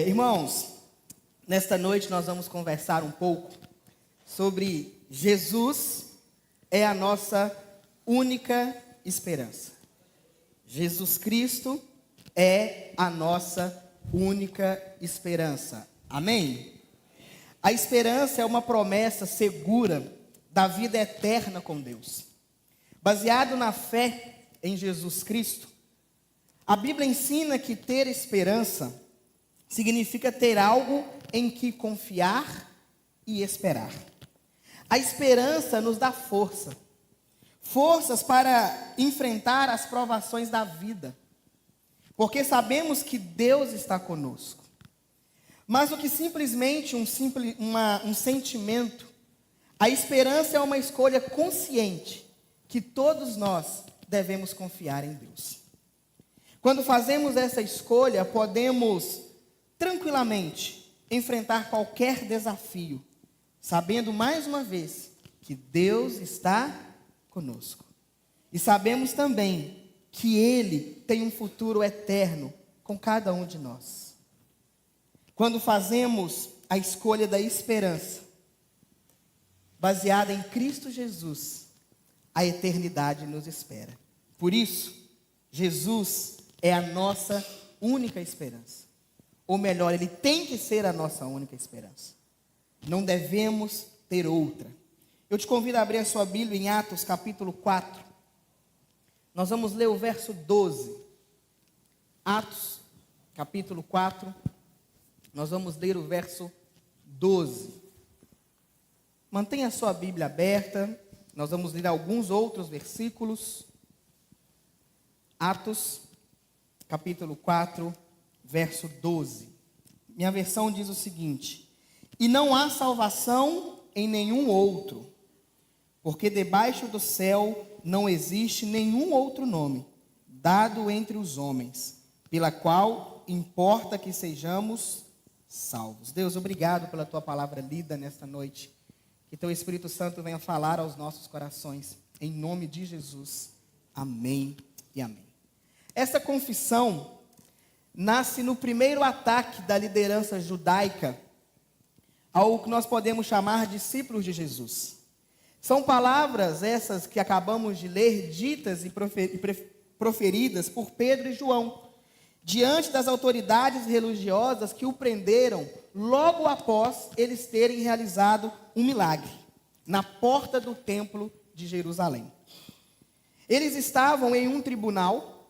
Irmãos, nesta noite nós vamos conversar um pouco sobre Jesus é a nossa única esperança. Jesus Cristo é a nossa única esperança. Amém? A esperança é uma promessa segura da vida eterna com Deus. Baseado na fé em Jesus Cristo, a Bíblia ensina que ter esperança significa ter algo em que confiar e esperar. A esperança nos dá forças para enfrentar as provações da vida, porque sabemos que Deus está conosco. Mas do que simplesmente um sentimento, a esperança é uma escolha consciente que todos nós devemos confiar em Deus. Quando fazemos essa escolha, podemos tranquilamente enfrentar qualquer desafio, sabendo mais uma vez que Deus está conosco. E sabemos também que Ele tem um futuro eterno com cada um de nós. Quando fazemos a escolha da esperança, baseada em Cristo Jesus, a eternidade nos espera. Por isso, Jesus é a nossa única esperança. Ou melhor, Ele tem que ser a nossa única esperança. Não devemos ter outra. Eu te convido a abrir a sua Bíblia em Atos capítulo 4. Nós vamos ler o verso 12. Atos capítulo 4. Nós vamos ler o verso 12. Mantenha a sua Bíblia aberta. Nós vamos ler alguns outros versículos. Atos capítulo 4, verso 12. Minha versão diz o seguinte: E não há salvação em nenhum outro, porque debaixo do céu não existe nenhum outro nome dado entre os homens, pela qual importa que sejamos salvos. Deus, obrigado pela tua palavra lida nesta noite. Que teu Espírito Santo venha falar aos nossos corações, em nome de Jesus. Amém e amém. Essa confissão nasce no primeiro ataque da liderança judaica ao que nós podemos chamar discípulos de Jesus. São palavras essas que acabamos de ler, ditas e proferidas por Pedro e João, diante das autoridades religiosas que o prenderam logo após eles terem realizado um milagre na porta do templo de Jerusalém. Eles estavam em um tribunal,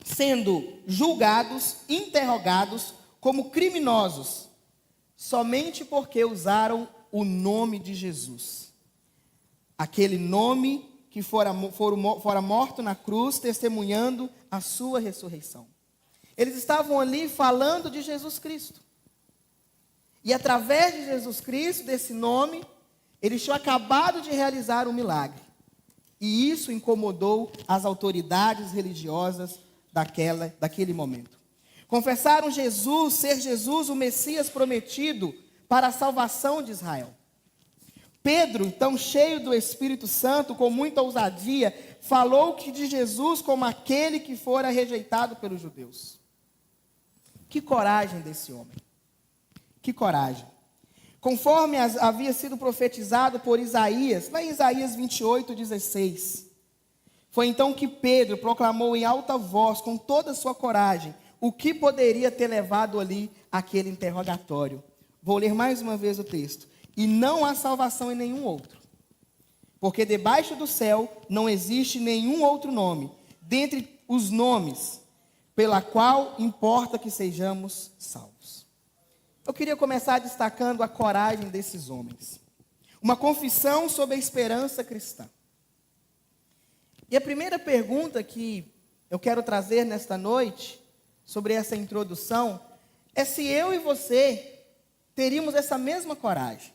sendo julgados, interrogados como criminosos, somente porque usaram o nome de Jesus. Aquele nome que fora morto na cruz, testemunhando a sua ressurreição. Eles estavam ali falando de Jesus Cristo. E através de Jesus Cristo, desse nome, eles tinham acabado de realizar um milagre. E isso incomodou as autoridades religiosas daquele momento. Confessaram ser Jesus o Messias prometido para a salvação de Israel. Pedro, tão cheio do Espírito Santo, com muita ousadia, falou de Jesus como aquele que fora rejeitado pelos judeus. Que coragem desse homem. Que coragem. Conforme havia sido profetizado por Isaías, lá em Isaías 28, 16. Foi então que Pedro proclamou em alta voz, com toda a sua coragem, o que poderia ter levado ali aquele interrogatório. Vou ler mais uma vez o texto. E não há salvação em nenhum outro, porque debaixo do céu não existe nenhum outro nome, dentre os nomes, pela qual importa que sejamos salvos. Eu queria começar destacando a coragem desses homens. Uma confissão sobre a esperança cristã. E a primeira pergunta que eu quero trazer nesta noite, sobre essa introdução, é se eu e você teríamos essa mesma coragem.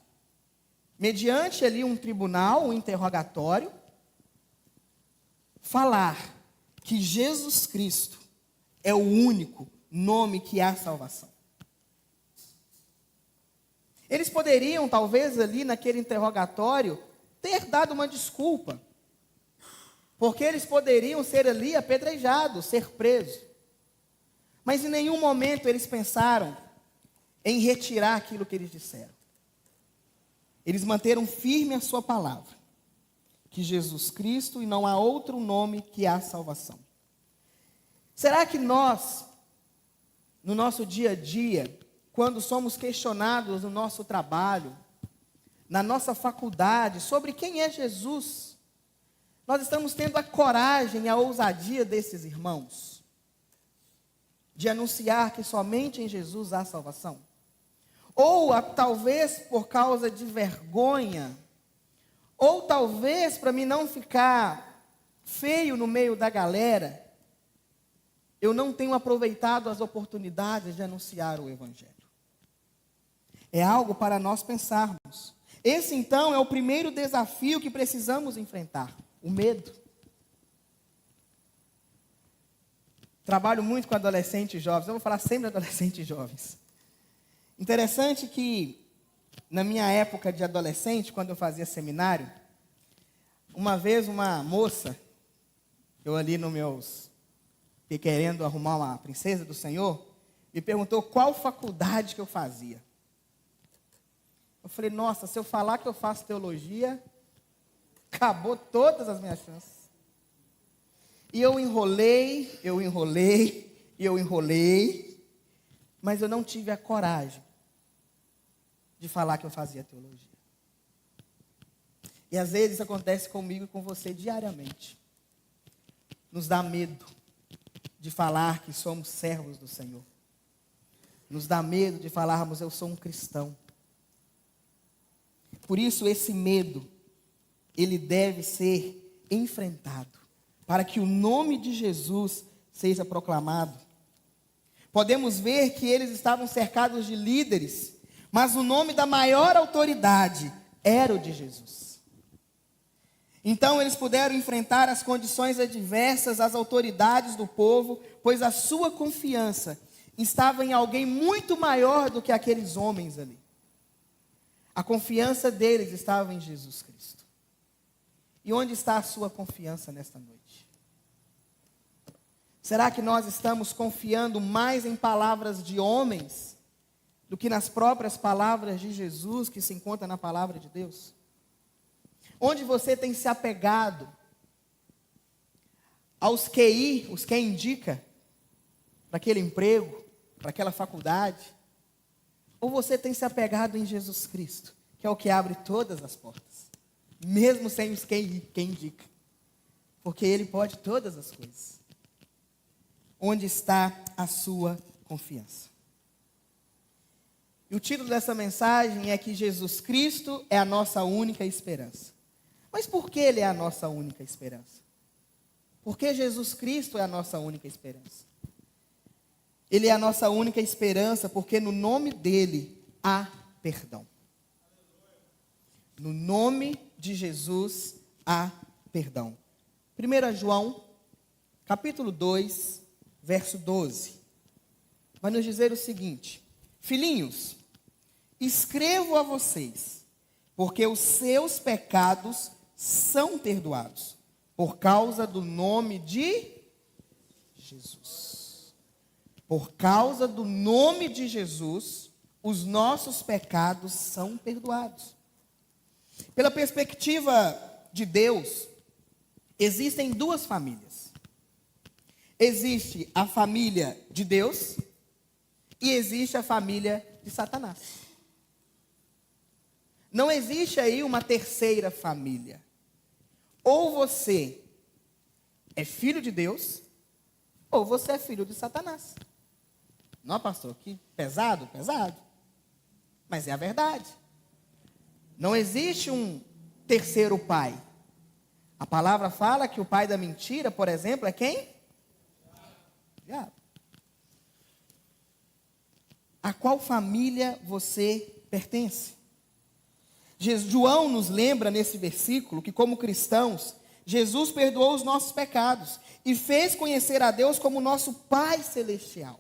Mediante ali um tribunal, um interrogatório, falar que Jesus Cristo é o único nome que há salvação. Eles poderiam, talvez ali naquele interrogatório, ter dado uma desculpa, porque eles poderiam ser ali apedrejados, ser presos. Mas em nenhum momento eles pensaram em retirar aquilo que eles disseram. Eles manteram firme a sua palavra, que Jesus Cristo e não há outro nome que há salvação. Será que nós, no nosso dia a dia, quando somos questionados no nosso trabalho, na nossa faculdade, sobre quem é Jesus, nós estamos tendo a coragem e a ousadia desses irmãos de anunciar que somente em Jesus há salvação? Ou talvez por causa de vergonha, ou talvez para mim não ficar feio no meio da galera, eu não tenho aproveitado as oportunidades de anunciar o Evangelho. É algo para nós pensarmos. Esse então é o primeiro desafio que precisamos enfrentar, o medo. Trabalho muito com adolescentes e jovens, eu vou falar sempre de adolescentes e jovens. Interessante que, na minha época de adolescente, quando eu fazia seminário, uma vez uma moça, eu ali no meus, querendo arrumar uma princesa do Senhor, me perguntou qual faculdade que eu fazia. Eu falei, nossa, se eu falar que eu faço teologia, acabou todas as minhas chances. E eu enrolei, mas eu não tive a coragem de falar que eu fazia teologia. E às vezes acontece comigo e com você diariamente. Nos dá medo de falar que somos servos do Senhor. Nos dá medo de falarmos, eu sou um cristão. Por isso esse medo, ele deve ser enfrentado, para que o nome de Jesus seja proclamado. Podemos ver que eles estavam cercados de líderes, mas o nome da maior autoridade era o de Jesus. Então eles puderam enfrentar as condições adversas às autoridades do povo, pois a sua confiança estava em alguém muito maior do que aqueles homens ali. A confiança deles estava em Jesus Cristo. E onde está a sua confiança nesta noite? Será que nós estamos confiando mais em palavras de homens do que nas próprias palavras de Jesus, que se encontra na palavra de Deus? Onde você tem se apegado aos QI, os que indica para aquele emprego, para aquela faculdade? Ou você tem se apegado em Jesus Cristo, que é o que abre todas as portas, mesmo sem os QI, quem indica? Porque Ele pode todas as coisas. Onde está a sua confiança? E o título dessa mensagem é que Jesus Cristo é a nossa única esperança. Mas por que Ele é a nossa única esperança? Porque Jesus Cristo é a nossa única esperança. Ele é a nossa única esperança porque no nome dEle há perdão. No nome de Jesus há perdão. 1 João, capítulo 2, verso 12. Vai nos dizer o seguinte: filhinhos, escrevo a vocês, porque os seus pecados são perdoados, por causa do nome de Jesus. Por causa do nome de Jesus, os nossos pecados são perdoados. Pela perspectiva de Deus, existem duas famílias. Existe a família de Deus e existe a família de Satanás. Não existe aí uma terceira família. Ou você é filho de Deus, ou você é filho de Satanás. Não, pastor, que pesado, pesado. Mas é a verdade. Não existe um terceiro pai. A palavra fala que o pai da mentira, por exemplo, é quem? Diabo. A qual família você pertence? João nos lembra nesse versículo que, como cristãos, Jesus perdoou os nossos pecados e fez conhecer a Deus como nosso Pai Celestial.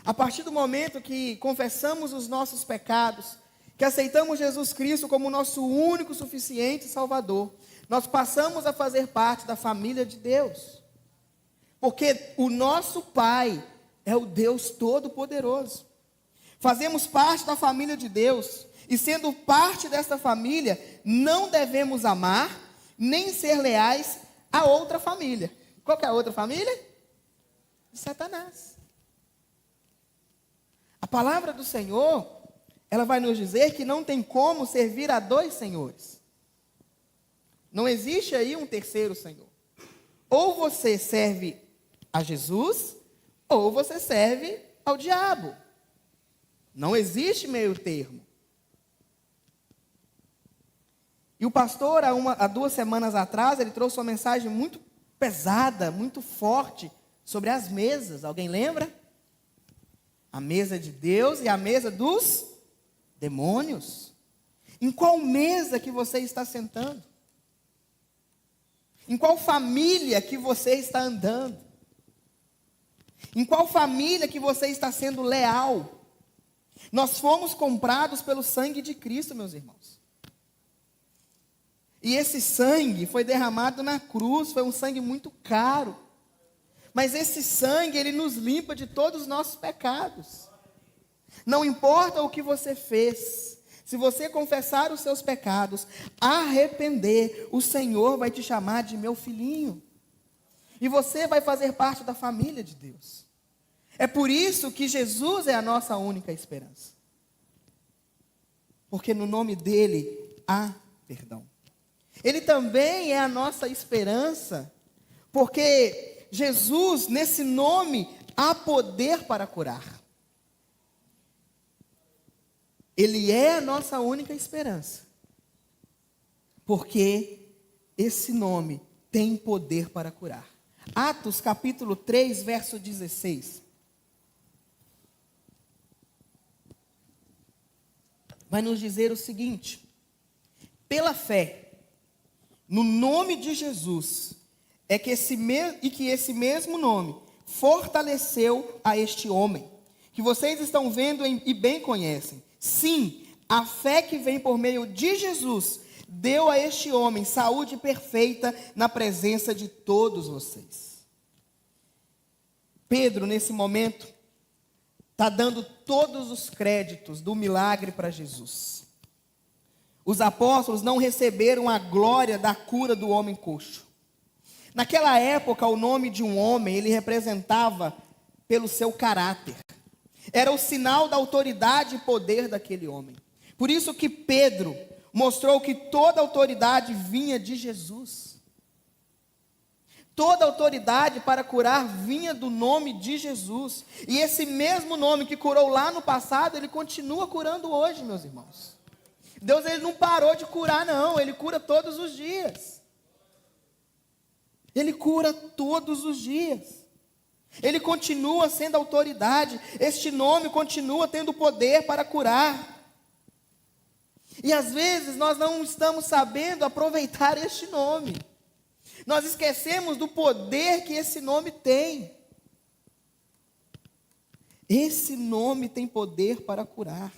A partir do momento que confessamos os nossos pecados, que aceitamos Jesus Cristo como nosso único, suficiente Salvador, nós passamos a fazer parte da família de Deus. Porque o nosso Pai é o Deus Todo-Poderoso. Fazemos parte da família de Deus. E sendo parte dessa família, não devemos amar, nem ser leais a outra família. Qual que é a outra família? De Satanás. A palavra do Senhor, ela vai nos dizer que não tem como servir a dois senhores. Não existe aí um terceiro senhor. Ou você serve a Jesus, ou você serve ao diabo. Não existe meio termo. E o pastor, há 2 semanas atrás, ele trouxe uma mensagem muito pesada, muito forte, sobre as mesas. Alguém lembra? A mesa de Deus e a mesa dos demônios. Em qual mesa que você está sentando? Em qual família que você está andando? Em qual família que você está sendo leal? Nós fomos comprados pelo sangue de Cristo, meus irmãos. E esse sangue foi derramado na cruz, foi um sangue muito caro. Mas esse sangue, ele nos limpa de todos os nossos pecados. Não importa o que você fez, se você confessar os seus pecados, arrepender, o Senhor vai te chamar de meu filhinho. E você vai fazer parte da família de Deus. É por isso que Jesus é a nossa única esperança. Porque no nome dele há perdão. Ele também é a nossa esperança, porque Jesus, nesse nome, há poder para curar. Ele é a nossa única esperança, porque esse nome tem poder para curar. Atos capítulo 3, verso 16. Vai nos dizer o seguinte: pela fé, no nome de Jesus, que esse mesmo nome fortaleceu a este homem, que vocês estão vendo e bem conhecem. Sim, a fé que vem por meio de Jesus deu a este homem saúde perfeita na presença de todos vocês. Pedro, nesse momento, está dando todos os créditos do milagre para Jesus. Os apóstolos não receberam a glória da cura do homem coxo. Naquela época, o nome de um homem, ele representava pelo seu caráter. Era o sinal da autoridade e poder daquele homem. Por isso que Pedro mostrou que toda autoridade vinha de Jesus. Toda autoridade para curar vinha do nome de Jesus. E esse mesmo nome que curou lá no passado, ele continua curando hoje, meus irmãos. Deus, ele não parou de curar, não. Ele cura todos os dias. Ele cura todos os dias. Ele continua sendo autoridade. Este nome continua tendo poder para curar. E às vezes nós não estamos sabendo aproveitar este nome. Nós esquecemos do poder que esse nome tem. Esse nome tem poder para curar.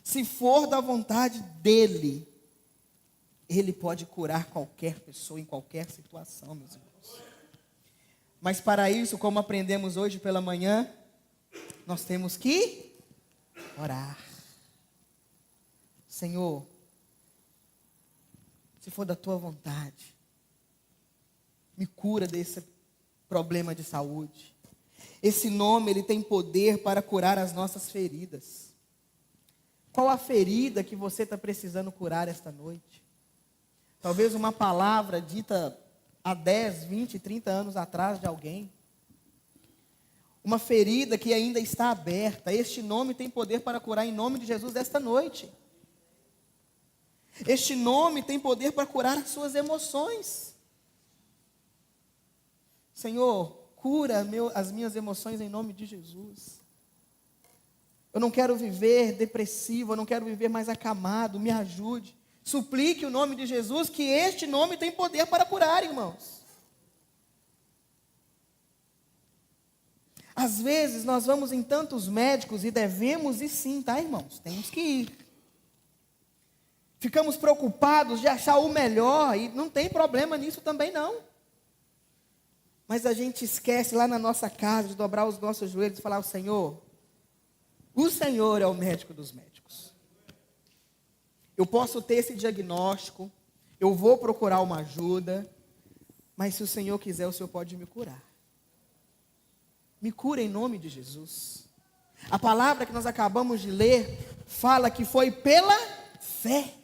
Se for da vontade dele, ele pode curar qualquer pessoa em qualquer situação, meus irmãos. Mas para isso, como aprendemos hoje pela manhã, nós temos que orar. Senhor, se for da tua vontade, me cura desse problema de saúde. Esse nome, ele tem poder para curar as nossas feridas. Qual a ferida que você está precisando curar esta noite? Talvez uma palavra dita há 10, 20, 30 anos atrás de alguém. Uma ferida que ainda está aberta. Este nome tem poder para curar em nome de Jesus desta noite. Este nome tem poder para curar as suas emoções. Senhor, cura as minhas emoções em nome de Jesus. Eu não quero viver depressivo, eu não quero viver mais acamado, me ajude. Suplique o nome de Jesus, que este nome tem poder para curar, irmãos. Às vezes nós vamos em tantos médicos e devemos ir sim, tá, irmãos? Temos que ir. Ficamos preocupados de achar o melhor e não tem problema nisso também não. Mas a gente esquece lá na nossa casa de dobrar os nossos joelhos e falar: Senhor, O Senhor é o médico dos médicos. Eu posso ter esse diagnóstico, eu vou procurar uma ajuda, mas se o Senhor quiser, o Senhor pode me curar. Me cura em nome de Jesus. A palavra que nós acabamos de ler fala que foi pela fé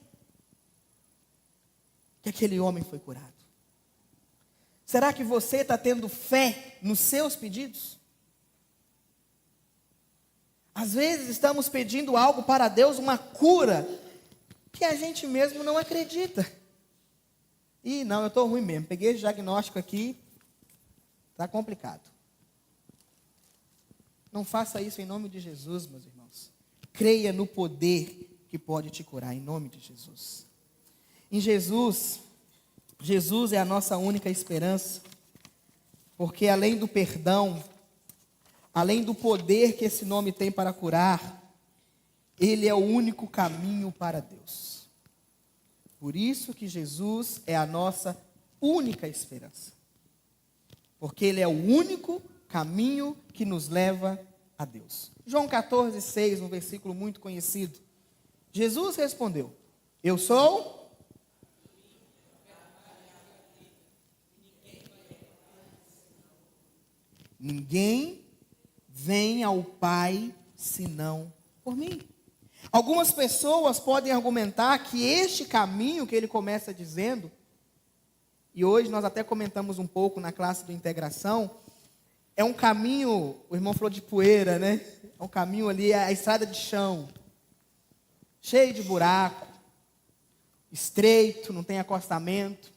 que aquele homem foi curado. Será que você está tendo fé nos seus pedidos? Às vezes estamos pedindo algo para Deus, uma cura, que a gente mesmo não acredita. E não, eu estou ruim mesmo, peguei esse diagnóstico aqui, está complicado. Não faça isso em nome de Jesus, meus irmãos. Creia no poder que pode te curar, em nome de Jesus. Em Jesus é a nossa única esperança, porque além do perdão, além do poder que esse nome tem para curar, Ele é o único caminho para Deus. Por isso que Jesus é a nossa única esperança, porque Ele é o único caminho que nos leva a Deus. João 14,6, um versículo muito conhecido. Jesus respondeu: eu sou. Ninguém vem ao Pai senão por mim. Algumas pessoas podem argumentar que este caminho que ele começa dizendo, e hoje nós até comentamos um pouco na classe de integração, é um caminho, o irmão falou de poeira, né? É um caminho ali, a estrada de chão, cheio de buraco, estreito, não tem acostamento,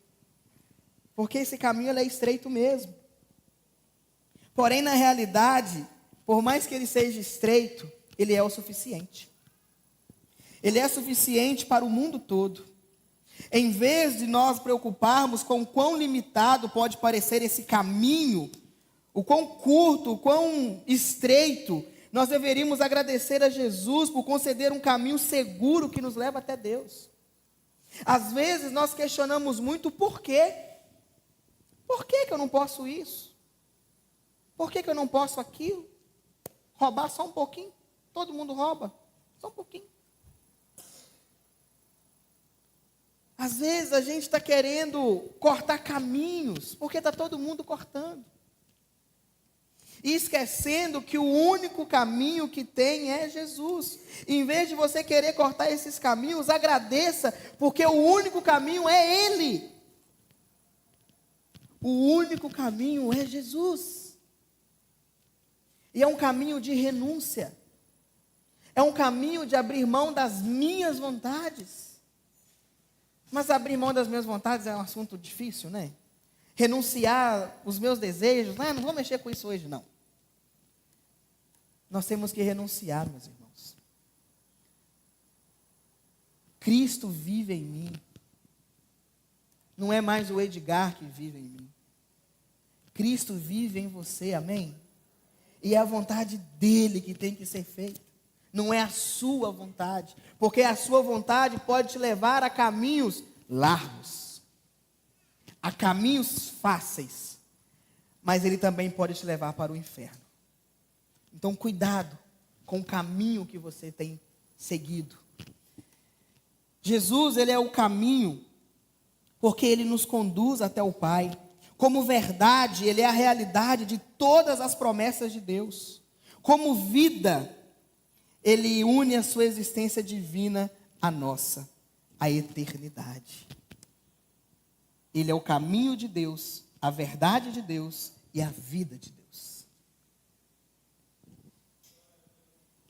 porque esse caminho ele é estreito mesmo. Porém, na realidade, por mais que ele seja estreito, ele é o suficiente. Ele é suficiente para o mundo todo. Em vez de nós preocuparmos com o quão limitado pode parecer esse caminho, o quão curto, o quão estreito, nós deveríamos agradecer a Jesus por conceder um caminho seguro que nos leva até Deus. Às vezes nós questionamos muito o porquê. Por que eu não posso isso? Por que eu não posso aquilo? Roubar só um pouquinho? Todo mundo rouba, só um pouquinho. Às vezes a gente está querendo cortar caminhos, porque está todo mundo cortando. E esquecendo que o único caminho que tem é Jesus. Em vez de você querer cortar esses caminhos, agradeça, porque o único caminho é Ele. O único caminho é Jesus. E é um caminho de renúncia. É um caminho de abrir mão das minhas vontades. Mas abrir mão das minhas vontades é um assunto difícil, né? Renunciar os meus desejos, não vou mexer com isso hoje, não. Nós temos que renunciar, meus irmãos. Cristo vive em mim. Não é mais o Edgar que vive em mim. Cristo vive em você, amém? E é a vontade dele que tem que ser feita. Não é a sua vontade, porque a sua vontade pode te levar a caminhos largos, a caminhos fáceis, mas ele também pode te levar para o inferno. Então, cuidado com o caminho que você tem seguido. Jesus, ele é o caminho, porque ele nos conduz até o Pai. Como verdade, ele é a realidade de todas as promessas de Deus. Como vida, ele une a sua existência divina à nossa, à eternidade. Ele é o caminho de Deus, a verdade de Deus e a vida de Deus.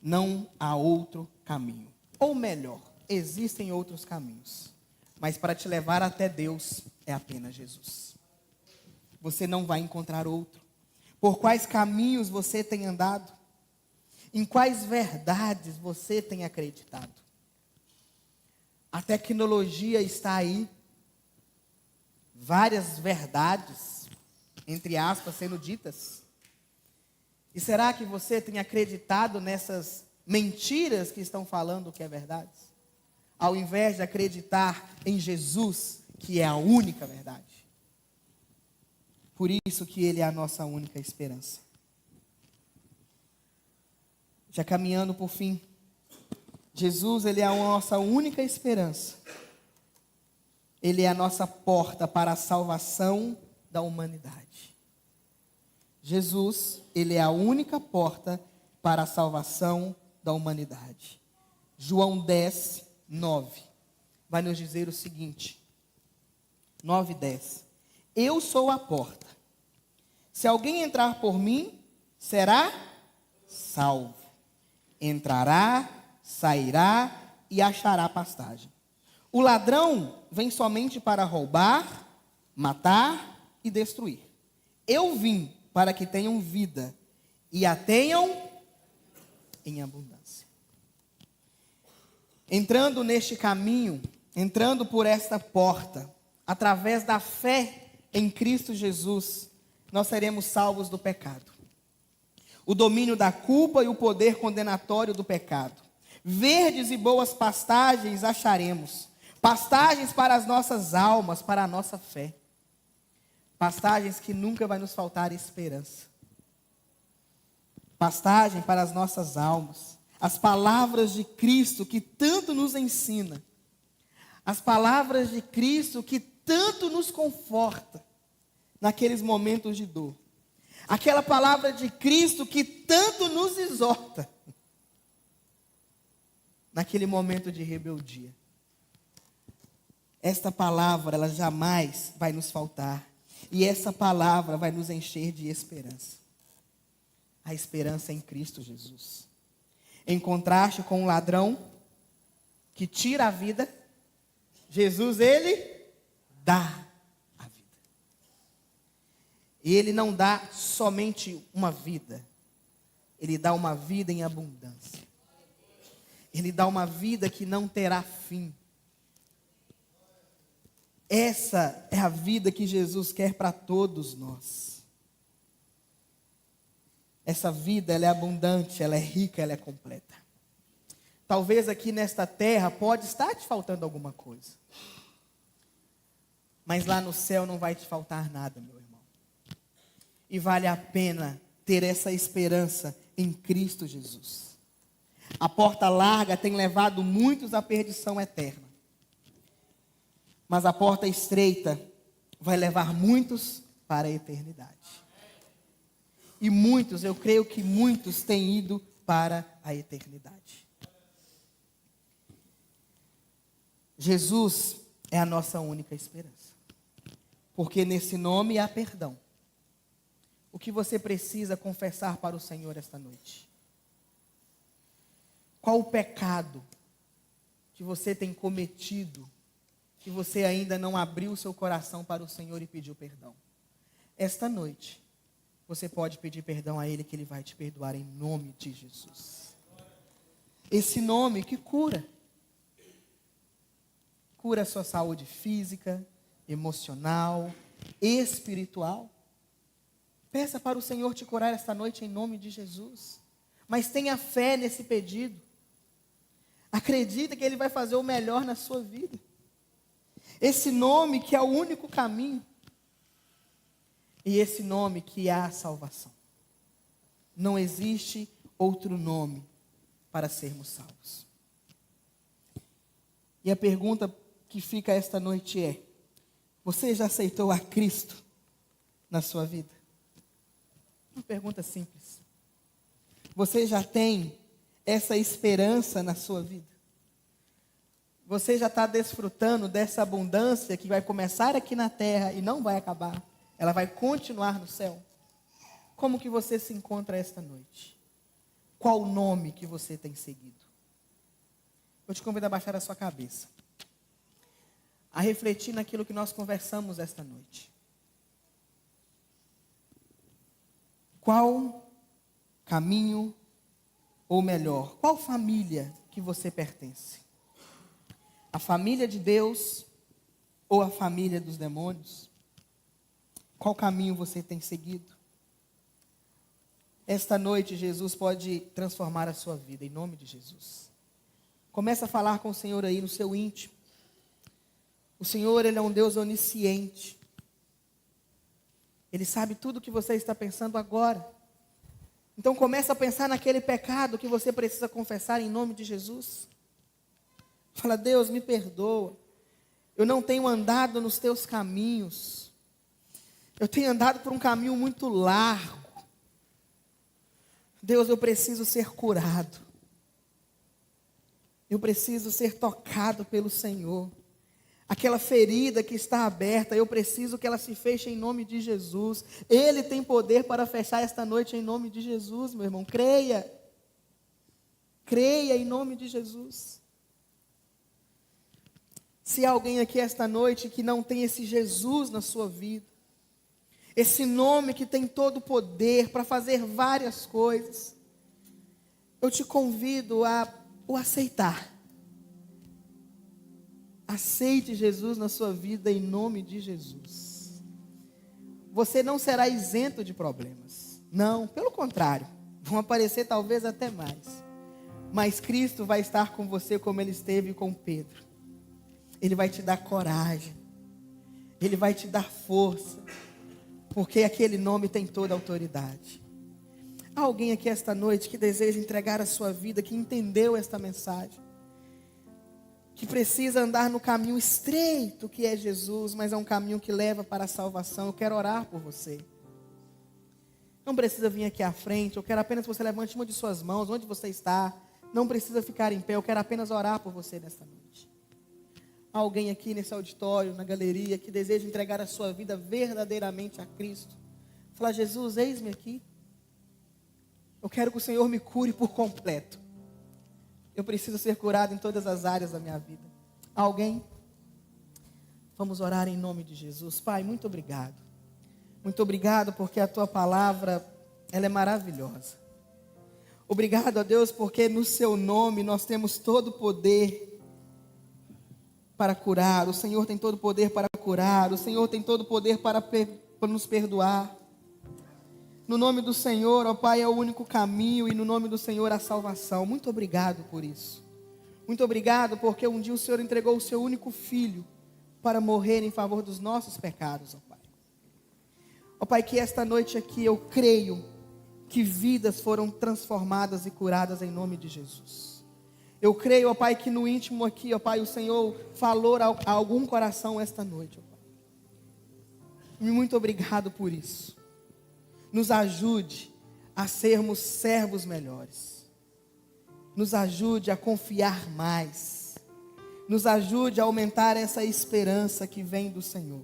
Não há outro caminho. Ou melhor, existem outros caminhos. Mas para te levar até Deus é apenas Jesus. Você não vai encontrar outro. Por quais caminhos você tem andado? Em quais verdades você tem acreditado? A tecnologia está aí. Várias verdades, entre aspas, sendo ditas. E será que você tem acreditado nessas mentiras que estão falando que é verdade? Ao invés de acreditar em Jesus, que é a única verdade. Por isso que Ele é a nossa única esperança. Já caminhando por fim, Jesus, ele é a nossa única esperança. Ele é a nossa porta para a salvação da humanidade. Jesus, ele é a única porta para a salvação da humanidade. João 10, 9, vai nos dizer o seguinte, 9 e 10. Eu sou a porta. Se alguém entrar por mim, será salvo. Entrará, sairá e achará pastagem. O ladrão vem somente para roubar, matar e destruir. Eu vim para que tenham vida e a tenham em abundância. Entrando neste caminho, entrando por esta porta, através da fé em Cristo Jesus, nós seremos salvos do pecado. O domínio da culpa e o poder condenatório do pecado. Verdes e boas pastagens acharemos. Pastagens para as nossas almas, para a nossa fé. Pastagens que nunca vai nos faltar esperança. Pastagem para as nossas almas. As palavras de Cristo que tanto nos ensina. As palavras de Cristo que tanto nos conforta naqueles momentos de dor. Aquela palavra de Cristo que tanto nos exorta naquele momento de rebeldia. Esta palavra, ela jamais vai nos faltar. E essa palavra vai nos encher de esperança. A esperança em Cristo Jesus. Em contraste com um ladrão que tira a vida, Jesus, ele dá a vida. E ele não dá somente uma vida. Ele dá uma vida em abundância. Ele dá uma vida que não terá fim. Essa é a vida que Jesus quer para todos nós. Essa vida, ela é abundante, ela é rica, ela é completa. Talvez aqui nesta terra pode estar te faltando alguma coisa. Mas lá no céu não vai te faltar nada, meu irmão. E vale a pena ter essa esperança em Cristo Jesus. A porta larga tem levado muitos à perdição eterna. Mas a porta estreita vai levar muitos para a eternidade. E muitos, eu creio que muitos têm ido para a eternidade. Jesus é a nossa única esperança. Porque nesse nome há perdão. O que você precisa confessar para o Senhor esta noite? Qual o pecado que você tem cometido, que você ainda não abriu o seu coração para o Senhor e pediu perdão? Esta noite, você pode pedir perdão a Ele, que Ele vai te perdoar em nome de Jesus. Esse nome que cura. Cura a sua saúde física, emocional, espiritual. Peça para o Senhor te curar esta noite em nome de Jesus. Mas tenha fé nesse pedido. Acredita que Ele vai fazer o melhor na sua vida. Esse nome que é o único caminho. E esse nome que há a salvação. Não existe outro nome para sermos salvos. E a pergunta que fica esta noite é: você já aceitou a Cristo na sua vida? Uma pergunta simples. Você já tem essa esperança na sua vida? Você já está desfrutando dessa abundância que vai começar aqui na terra e não vai acabar? Ela vai continuar no céu? Como que você se encontra esta noite? Qual o nome que você tem seguido? Eu te convido a baixar a sua cabeça, a refletir naquilo que nós conversamos esta noite. Qual caminho, ou melhor, qual família que você pertence? A família de Deus ou a família dos demônios? Qual caminho você tem seguido? Esta noite Jesus pode transformar a sua vida, em nome de Jesus. Começa a falar com o Senhor aí no seu íntimo. O Senhor, Ele é um Deus onisciente. Ele sabe tudo o que você está pensando agora. Então começa a pensar naquele pecado que você precisa confessar em nome de Jesus. Fala: Deus, me perdoa. Eu não tenho andado nos teus caminhos. Eu tenho andado por um caminho muito largo. Deus, eu preciso ser curado. Eu preciso ser tocado pelo Senhor. Aquela ferida que está aberta, eu preciso que ela se feche em nome de Jesus. Ele tem poder para fechar esta noite em nome de Jesus, meu irmão. Creia. Creia em nome de Jesus. Se há alguém aqui esta noite que não tem esse Jesus na sua vida, esse nome que tem todo o poder para fazer várias coisas, eu te convido a o aceitar. Aceite Jesus na sua vida em nome de Jesus. Você não será isento de problemas. Não, pelo contrário, vão aparecer talvez até mais. Mas Cristo vai estar com você como Ele esteve com Pedro. Ele vai te dar coragem. Ele vai te dar força. Porque aquele nome tem toda a autoridade. Há alguém aqui esta noite que deseja entregar a sua vida, que entendeu esta mensagem, que precisa andar no caminho estreito que é Jesus, mas é um caminho que leva para a salvação. Eu quero orar por você. Não precisa vir aqui à frente, eu quero apenas que você levante uma de suas mãos, onde você está. Não precisa ficar em pé, eu quero apenas orar por você nesta noite. Há alguém aqui nesse auditório, na galeria, que deseja entregar a sua vida verdadeiramente a Cristo. Fala: Jesus, eis-me aqui. Eu quero que o Senhor me cure por completo. Eu preciso ser curado em todas as áreas da minha vida. Há alguém? Vamos orar em nome de Jesus. Pai, muito obrigado. Muito obrigado porque a Tua palavra, ela é maravilhosa. Obrigado a Deus porque no Seu nome nós temos todo o poder para curar. O Senhor tem todo o poder para curar. O Senhor tem todo o poder para nos perdoar. No nome do Senhor, ó Pai, é o único caminho, e no nome do Senhor a salvação. Muito obrigado por isso. Muito obrigado porque um dia o Senhor entregou o Seu único Filho para morrer em favor dos nossos pecados, ó Pai. Ó Pai, que esta noite aqui eu creio que vidas foram transformadas e curadas em nome de Jesus. Eu creio, ó Pai, que no íntimo aqui, ó Pai, o Senhor falou a algum coração esta noite, ó Pai. E muito obrigado por isso. Nos ajude a sermos servos melhores. Nos ajude a confiar mais. Nos ajude a aumentar essa esperança que vem do Senhor.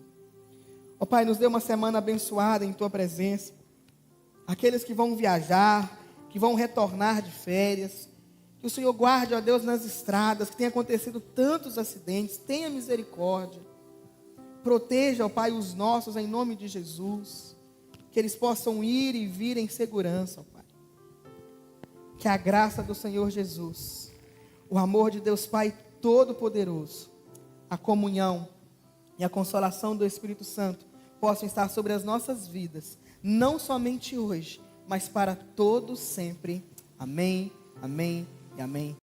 Ó Pai, nos dê uma semana abençoada em Tua presença. Aqueles que vão viajar, que vão retornar de férias, que o Senhor guarde, ó Deus, nas estradas, que tenha acontecido tantos acidentes, tenha misericórdia. Proteja, ó Pai, os nossos em nome de Jesus. Que eles possam ir e vir em segurança, ó Pai. Que a graça do Senhor Jesus, o amor de Deus Pai Todo-Poderoso, a comunhão e a consolação do Espírito Santo possam estar sobre as nossas vidas, não somente hoje, mas para todos sempre. Amém, amém e amém.